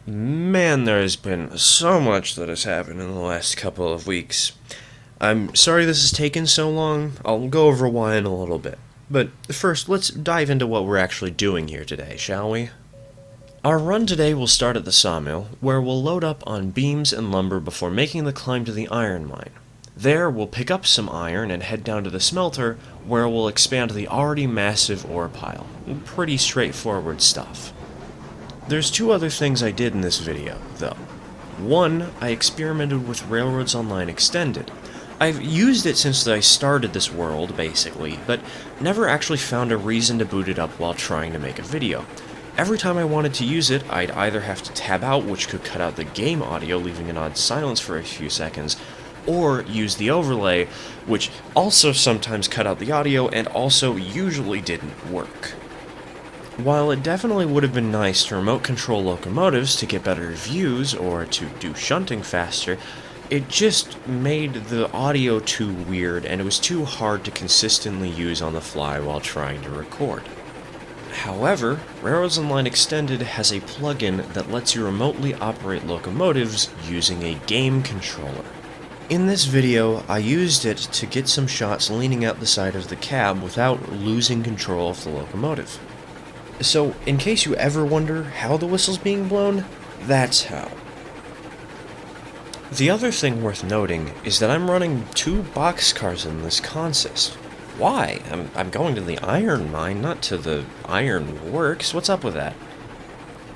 Man, there has been so much that has happened in the last couple of weeks. I'm sorry this has taken so long. I'll go over why in a little bit. But first, let's dive into what we're actually doing here today, shall we? Our run today will start at the sawmill, where we'll load up on beams and lumber before making the climb to the iron mine. There, we'll pick up some iron and head down to the smelter, where we'll expand the already massive ore pile. Pretty straightforward stuff. There's two other things I did in this video, though. One, I experimented with Railroads Online Extended. I've used it since I started this world, basically, but never actually found a reason to boot it up while trying to make a video. Every time I wanted to use it, I'd either have to tab out, which could cut out the game audio, leaving an odd silence for a few seconds, or use the overlay, which also sometimes cut out the audio and also usually didn't work. While it definitely would have been nice to remote control locomotives to get better views or to do shunting faster, it just made the audio too weird and it was too hard to consistently use on the fly while trying to record. However, Railroads Online Extended has a plugin that lets you remotely operate locomotives using a game controller. In this video, I used it to get some shots leaning out the side of the cab without losing control of the locomotive. So, in case you ever wonder how the whistle's being blown, that's how. The other thing worth noting is that I'm running 2 boxcars in this consist. Why? I'm going to the iron mine, not to the iron works. What's up with that?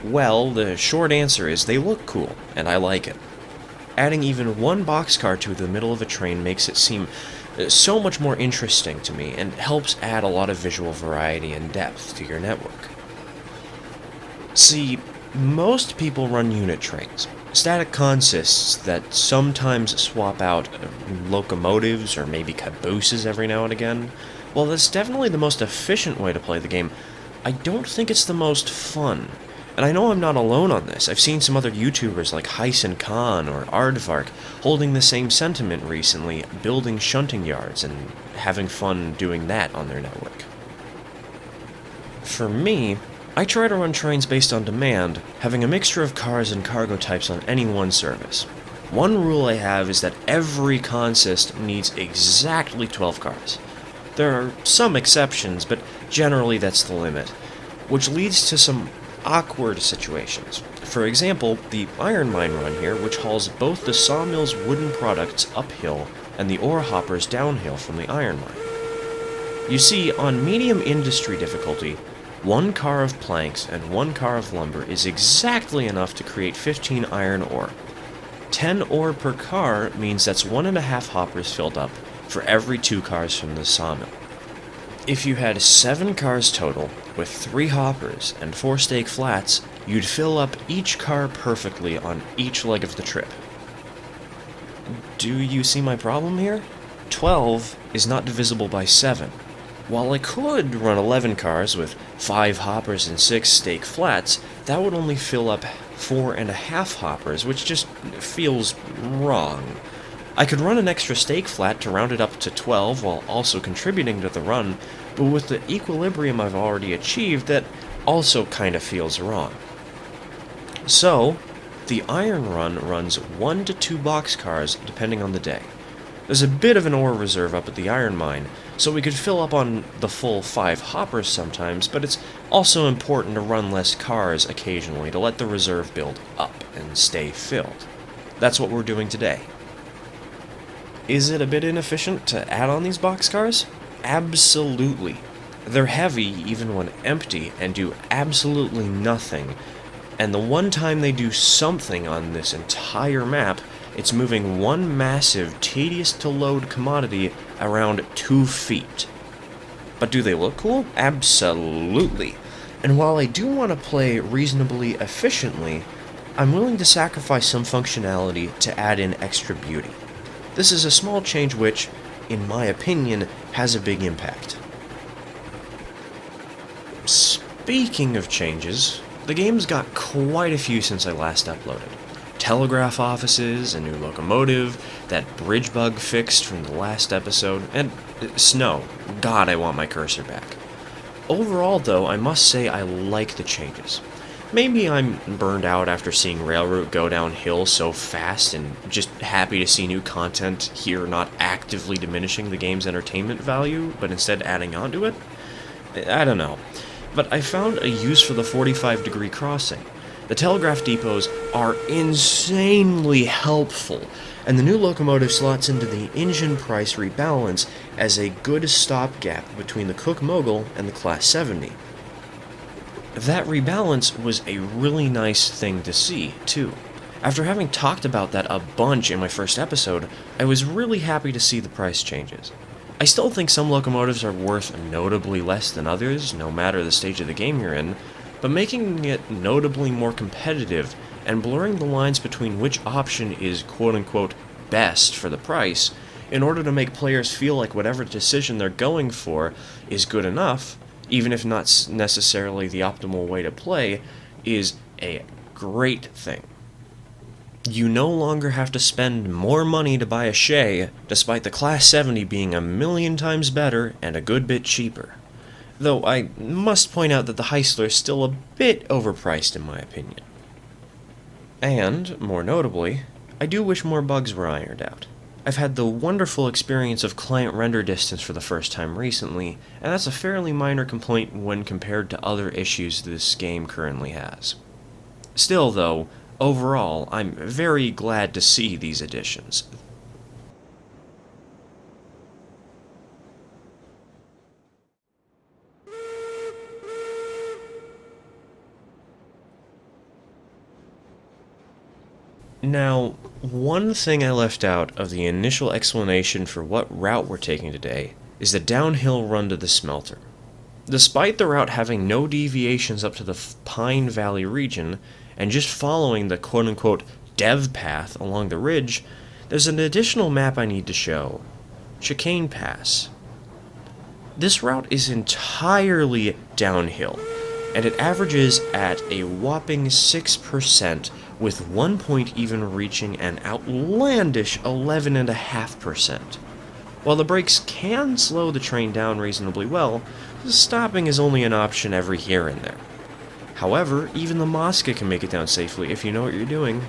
Well, the short answer is they look cool, and I like it. Adding even one boxcar to the middle of a train makes it seem so much more interesting to me and helps add a lot of visual variety and depth to your network. See, most people run unit trains, static consists that sometimes swap out locomotives or maybe cabooses every now and again. While that's definitely the most efficient way to play the game, I don't think it's the most fun. And I know I'm not alone on this. I've seen some other YouTubers like Chicane or Aardvark holding the same sentiment recently, building shunting yards and having fun doing that on their network. For me, I try to run trains based on demand, having a mixture of cars and cargo types on any one service. One rule I have is that every consist needs exactly 12 cars. There are some exceptions, but generally that's the limit, which leads to some awkward situations. For example, the iron mine run here, which hauls both the sawmill's wooden products uphill and the ore hoppers downhill from the iron mine. You see, on medium industry difficulty, 1 car of planks and 1 car of lumber is exactly enough to create 15 iron ore. 10 ore per car means that's 1.5 hoppers filled up for every 2 cars from the sawmill. If you had 7 cars total, with 3 hoppers and 4 stake flats, you'd fill up each car perfectly on each leg of the trip. Do you see my problem here? 12 is not divisible by 7. While I could run 11 cars with 5 hoppers and 6 stake flats, that would only fill up 4.5 hoppers, which just feels wrong. I could run an extra stake flat to round it up to 12 while also contributing to the run, but with the equilibrium I've already achieved, that also kinda feels wrong. So, the iron run runs 1 to 2 boxcars depending on the day. There's a bit of an ore reserve up at the iron mine, so we could fill up on the full 5 hoppers sometimes, but it's also important to run less cars occasionally to let the reserve build up and stay filled. That's what we're doing today. Is it a bit inefficient to add on these boxcars? Absolutely. They're heavy even when empty and do absolutely nothing, and the one time they do something on this entire map, it's moving one massive, tedious-to-load commodity around 2 feet. But do they look cool? Absolutely. And while I do want to play reasonably efficiently, I'm willing to sacrifice some functionality to add in extra beauty. This is a small change which, in my opinion, has a big impact. Speaking of changes, the game's got quite a few since I last uploaded. Telegraph offices, a new locomotive, that bridge bug fixed from the last episode, and snow. God, I want my cursor back. Overall, though, I must say I like the changes. Maybe I'm burned out after seeing Railroad go downhill so fast and just happy to see new content here not actively diminishing the game's entertainment value, but instead adding on to it? I don't know. But I found a use for the 45-degree crossing. The telegraph depots are insanely helpful, and the new locomotive slots into the engine price rebalance as a good stopgap between the Cook Mogul and the Class 70. That rebalance was a really nice thing to see, too. After having talked about that a bunch in my first episode, I was really happy to see the price changes. I still think some locomotives are worth notably less than others, no matter the stage of the game you're in, but making it notably more competitive and blurring the lines between which option is quote-unquote best for the price in order to make players feel like whatever decision they're going for is good enough, even if not necessarily the optimal way to play, is a great thing. You no longer have to spend more money to buy a Shay, despite the Class 70 being a million times better and a good bit cheaper. Though I must point out that the Heistler is still a bit overpriced in my opinion. And, more notably, I do wish more bugs were ironed out. I've had the wonderful experience of client render distance for the first time recently, and that's a fairly minor complaint when compared to other issues this game currently has. Still, though, overall, I'm very glad to see these additions. Now, one thing I left out of the initial explanation for what route we're taking today is the downhill run to the smelter. Despite the route having no deviations up to the Pine Valley region, and just following the quote-unquote dev path along the ridge, there's an additional map I need to show. Chicane Pass. This route is entirely downhill, and it averages at a whopping 6%, with one point even reaching an outlandish 11.5%. While the brakes can slow the train down reasonably well, stopping is only an option every here and there. However, even the Mosca can make it down safely if you know what you're doing.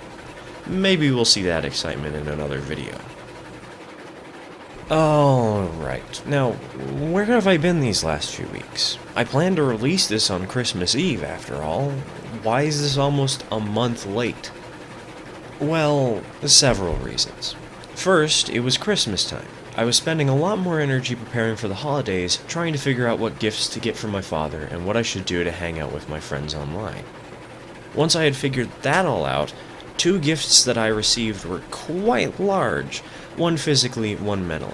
Maybe we'll see that excitement in another video. Alright, now, where have I been these last few weeks? I planned to release this on Christmas Eve, after all. Why is this almost a month late? Well, several reasons. First, it was Christmas time. I was spending a lot more energy preparing for the holidays, trying to figure out what gifts to get for my father and what I should do to hang out with my friends online. Once I had figured that all out, two gifts that I received were quite large, one physically, one mentally.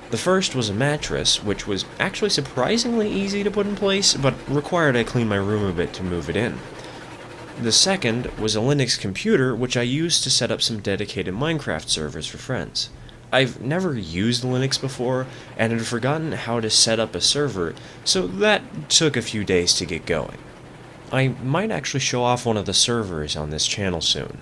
The first was a mattress, which was actually surprisingly easy to put in place, but required I clean my room a bit to move it in. The second was a Linux computer, which I used to set up some dedicated Minecraft servers for friends. I've never used Linux before, and had forgotten how to set up a server, so that took a few days to get going. I might actually show off one of the servers on this channel soon.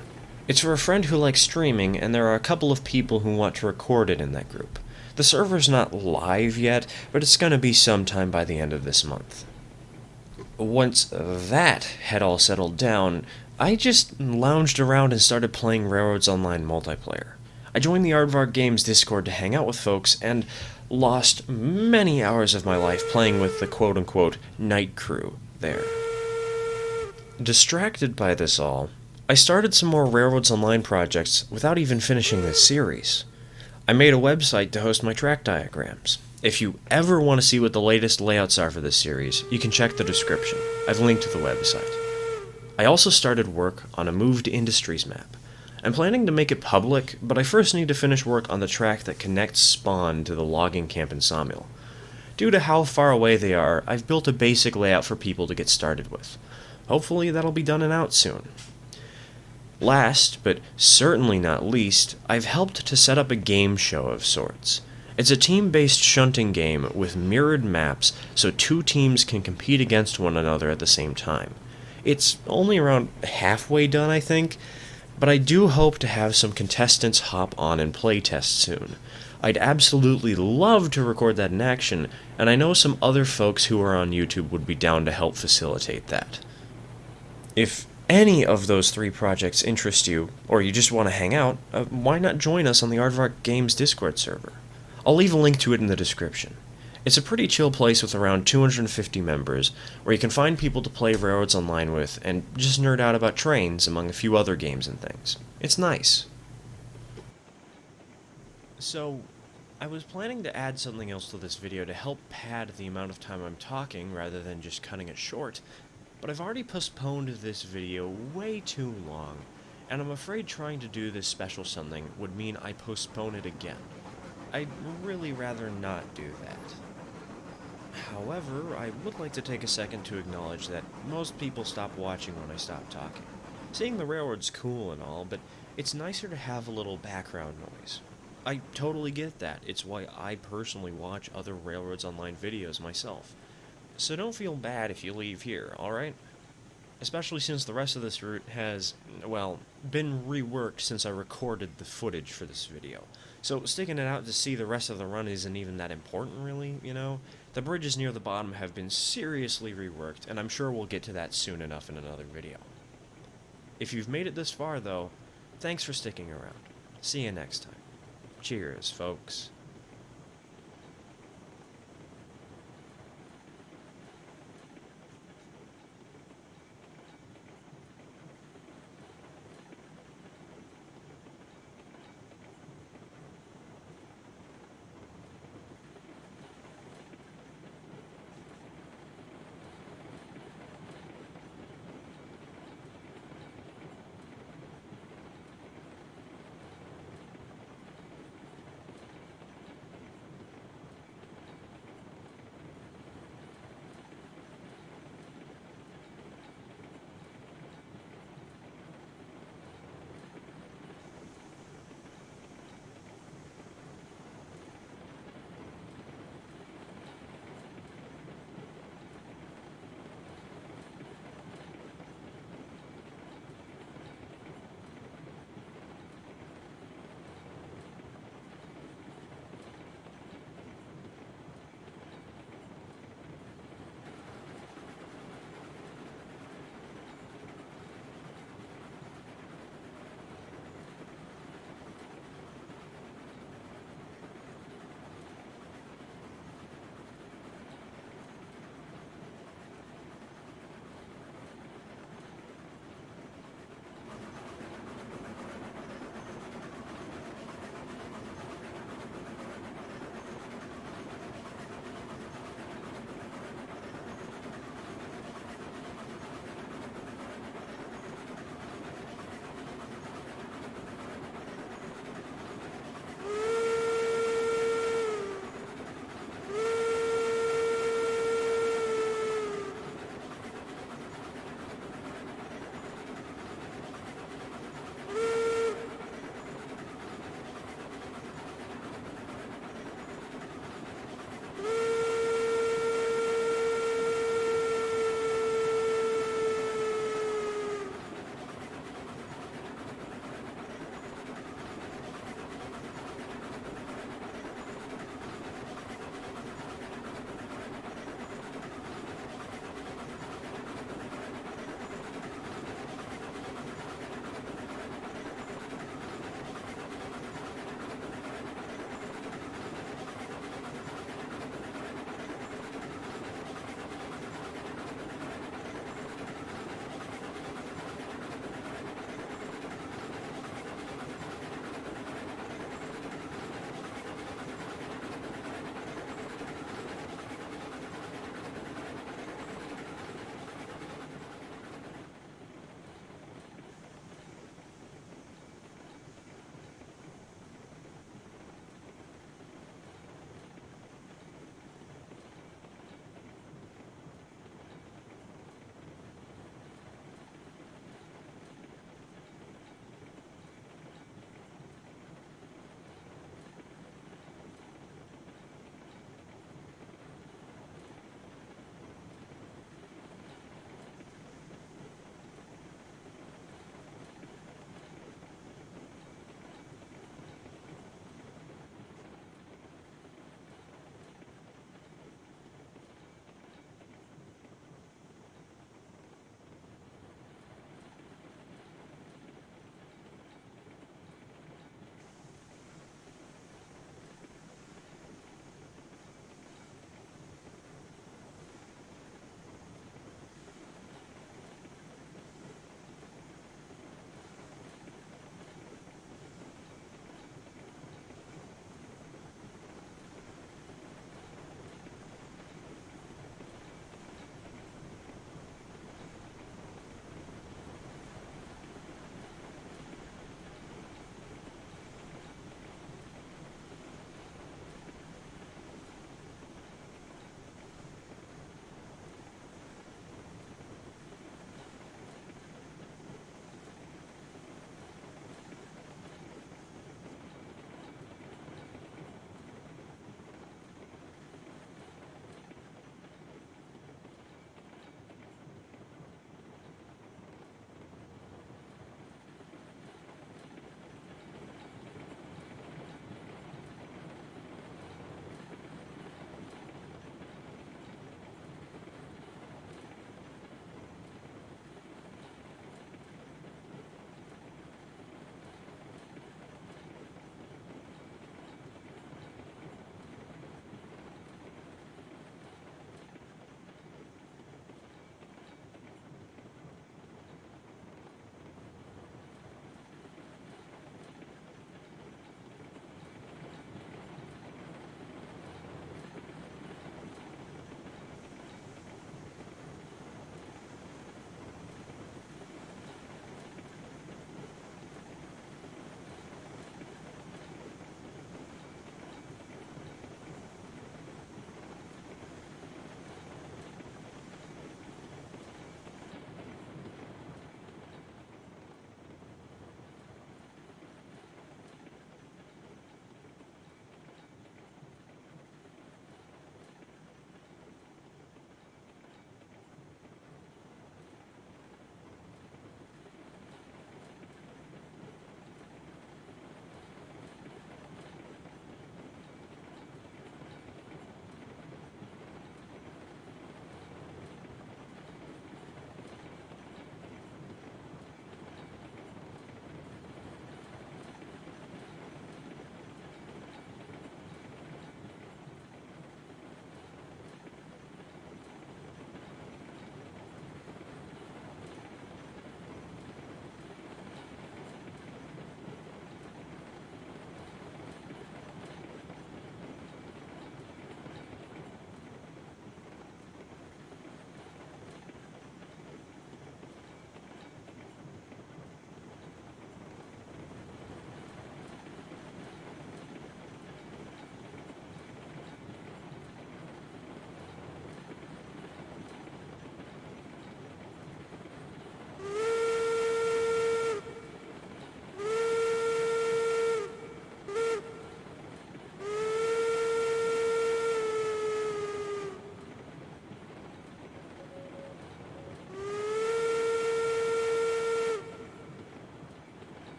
It's for a friend who likes streaming, and there are a couple of people who want to record it in that group. The server's not live yet, but it's gonna be sometime by the end of this month. Once that had all settled down, I just lounged around and started playing Railroads Online multiplayer. I joined the Aardvark Games Discord to hang out with folks, and lost many hours of my life playing with the quote-unquote night crew there. Distracted by this all, I started some more Railroads Online projects without even finishing this series. I made a website to host my track diagrams. If you ever want to see what the latest layouts are for this series, you can check the description. I've linked to the website. I also started work on a moved industries map. I'm planning to make it public, but I first need to finish work on the track that connects Spawn to the logging camp in Sawmill. Due to how far away they are, I've built a basic layout for people to get started with. Hopefully that'll be done and out soon. Last, but certainly not least, I've helped to set up a game show of sorts. It's a team-based shunting game with mirrored maps so two teams can compete against one another at the same time. It's only around halfway done, I think, but I do hope to have some contestants hop on and play test soon. I'd absolutely love to record that in action, and I know some other folks who are on YouTube would be down to help facilitate that. If any of those three projects interest you, or you just want to hang out, why not join us on the Aardvark Games Discord server? I'll leave a link to it in the description. It's a pretty chill place with around 250 members, where you can find people to play Railroads Online with, and just nerd out about trains, among a few other games and things. It's nice. So, I was planning to add something else to this video to help pad the amount of time I'm talking rather than just cutting it short, but I've already postponed this video way too long, and I'm afraid trying to do this special something would mean I postpone it again. I'd really rather not do that. However, I would like to take a second to acknowledge that most people stop watching when I stop talking. Seeing the railroad's cool and all, but it's nicer to have a little background noise. I totally get that. It's why I personally watch other Railroads Online videos myself. So don't feel bad if you leave here, alright? Especially since the rest of this route has, well, been reworked since I recorded the footage for this video. So sticking it out to see the rest of the run isn't even that important, really, you know? The bridges near the bottom have been seriously reworked, and I'm sure we'll get to that soon enough in another video. If you've made it this far, though, thanks for sticking around. See you next time. Cheers, folks.